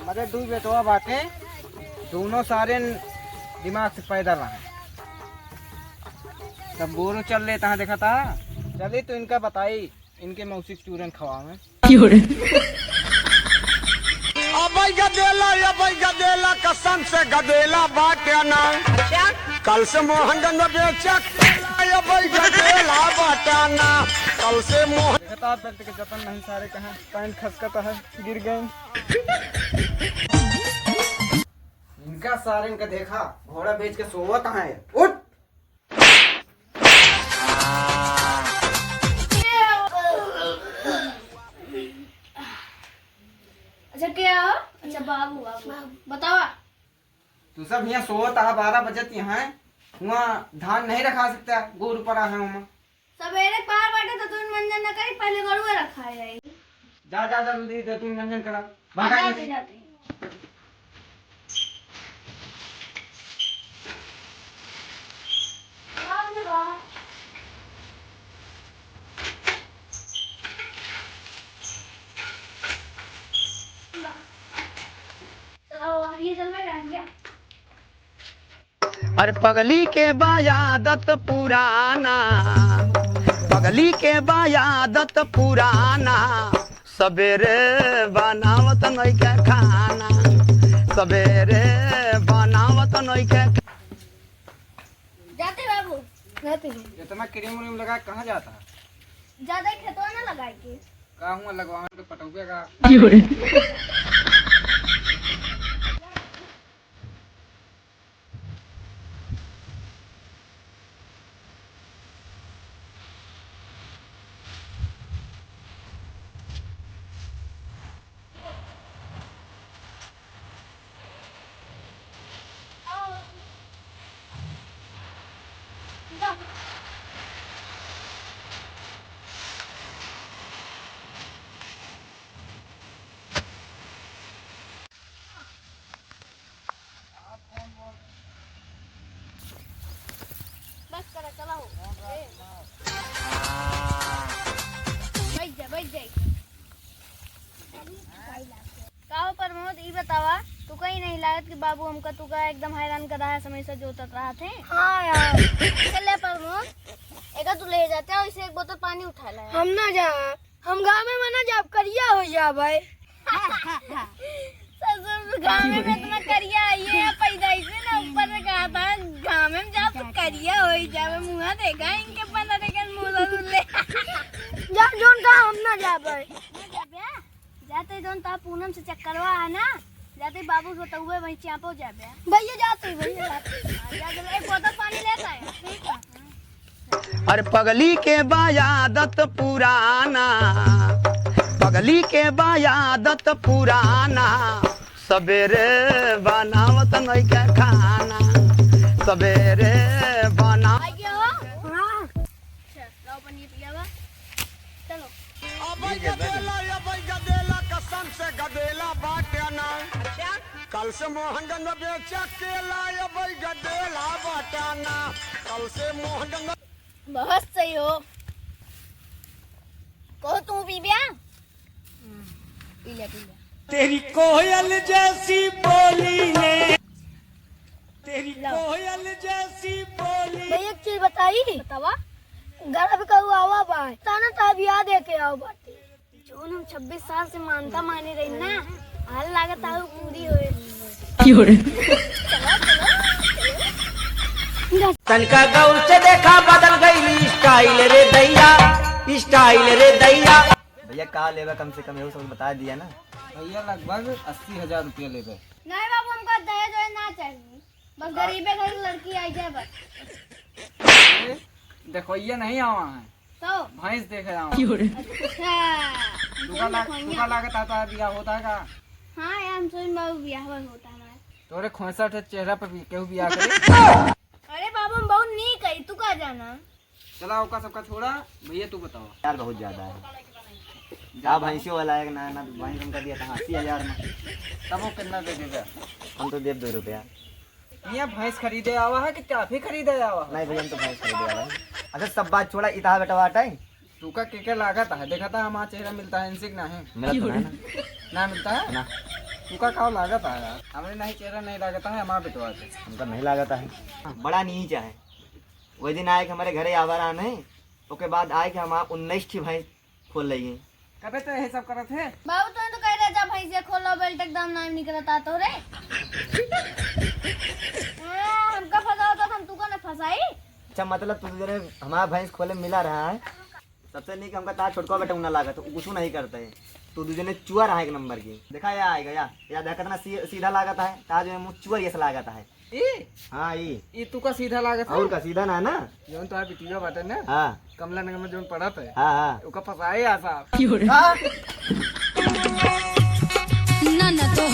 हमारे दो बेटवा बाटे, दोनों सारे दिमाग से पैदा रहे। सब बोरो चल लेता है, देखा था। चलिए तो इनका बताई, इनके मौसी चूरन खवावे। गदेला कसम से गदेला बाटे ना। अच्छा, कल से मोहन गंगा बेचक गदेला बाटे ना। कल से मोहन देखा दर्द के जतन नहीं सारे कहाँ पैंट खसकता है, गिर गए। इनका सारे इनका देखा घोड़ा बेच के सोवा कहाँ है। उठ अच्छा क्या हो? अच्छा बाबू बाबू बतावा। तू सब यहाँ सोता है, 12 बजे यहाँ वहाँ धान नहीं रखा सकता, गोर पड़ा है वहाँ। सवेरे पार बैठे तो तुम मंजन न करी, पहले गरुआ रखा है। जा जा जल्दी दे, तुम मंजन करा। जाते जाते ये चल रहा है। अरे पगली के बायादत पुराना, पगली के बायादत पुराना। सवेरे बनावत नहीं के खाना, सवेरे बनावत नहीं के। जाते बाबू जाते हैं। इतना क्रीम व्रीम लगा कहाँ जाता है? ज्यादा खेतवा ना लगाए के कहाँ हुआ लगवा के पटौके का। बस करा चला हो। बैठ जाए काहो प्रमोद ई बतावा, तू कहीं नहीं लागत कि बाबू हमका तू का एकदम हैरान कर रहा है, समय से जोतत रहा थे। हाँ यार चले प्रमोद, एक तू ले जाते हैं, इसे एक बोतल पानी उठा ले। हम ना जा, हम गाँव में मना जाब करिया हो जा भाई। ससुर गाँव में इतना करिया ये पैदा इसे ना ऊपर से कहा था, गाँव में जा तो करिया हो जावे। मुँह देखा इनके बना देखे मुँह ले। जा जोन का हम ना जा भाई। जाते जोन ता पूनम से चक्करवा है ना, जाते बाबू को तो वही चापो जाबे। भैया जाते भैया जाते एक बोतल पानी लेता है। ठीक है। अरे पगली के बायादत पुराना, पगली के बायादत पुराना। सवेरे बनावत नहीं के खाना, सवेरे बना। आ गया हो? हाँ। लाओ पानी पियावा। चलो। गदेला कसम से गदेला बाटे ना। अच्छा, कल से मोहन गंगा बेचक केला गदेला बाटे ना। कल से मोहन गंगा। बहुत सही हो। कहो तू पी बिया? पी ले पी ले। तेरी कोयल जैसी बोली ने, तेरी कोयल जैसी बोली। भैया एक चीज बताई, बतावा। घर भी कहू आवा भाई ताना ताब याद है के आओ बाटे। जोन हम 26 साल से मानता माने रही ना, हाल लागत आऊ पूरी होए। तनका गौर से देखा बदल गई स्टाइल रे दैया, स्टाइल रे दैया। भैया कहाँ लेगा कम से कम, ये सब बता दिया ना। भैया लगभग 80,000 रुपया ले गए। नहीं बाबू हमको दहेज वहेज ना चाहिए, बस गरीबे घर की लड़की आई जाए बस। देखो ये नहीं आवा है तो भैंस देखे आवा। अच्छा तुका लागत आता है, बिया होता है का? हाँ यार हम सोच बाबू ब्याह होता हमारा। तोरे 65 चेहरा पे भी केहू बिया करे। अरे बाबू हम बहुत नहीं कही, तू का जाना। चला ओका सबका छोड़ा, भैया तू बताओ। यार बहुत ज्यादा है। जा भैंसियों वाला है ना, ना भैंस हमका दिया था 80,000 में। तब वो कितना दे देगा? हम तो देव 2 रुपया। यहाँ भैंस खरीदे आवा है कि चाफी खरीदे आवा है? नहीं भैया हम तो भैंस खरीदे आ रहे हैं। अच्छा सब बात छोड़ा, इतना बेटा वाटा है तुका के लागत है, देखा था हमारा चेहरा मिलता है, इनसे ना है। मेरा तो है ना। ना मिलता है ना तुका का लागत है यार, हमें नहीं चेहरा नहीं लागता है हमारा बेटवा से। हमका नहीं लागता है, बड़ा नीच है। वही दिन आए कि हमारे घरे आवारा नहीं, उसके बाद आए कि हम 19 की भैंस खोल लेंगे। कबे तो यही सब करत है। बाबू तुम तो कह रहे जा भाई से खोलो बेल्ट एकदम नाम नहीं करता तो रे हमका फंसा होता हम तुका ना फंसाई। अच्छा मतलब तू जरे हमारा भैंस खोले मिला रहा है, सबसे नहीं कि हमका तार छोटका बेटा उना लागत, कुछ नहीं करता है। तू दूजे ने चुआ रहा है एक नंबर की, देखा या आएगा या देखा ना सीधा लागत है, तार जो मुँह चुआ ये लागत है। हाँ ये तुका सीधा लागत है और का सीधा ना ना, जोन तो बिटिया बाटे ना हाँ कमला नगर में जोन पढ़त है हाँ हाँ उका फसाए आ साहब। न तो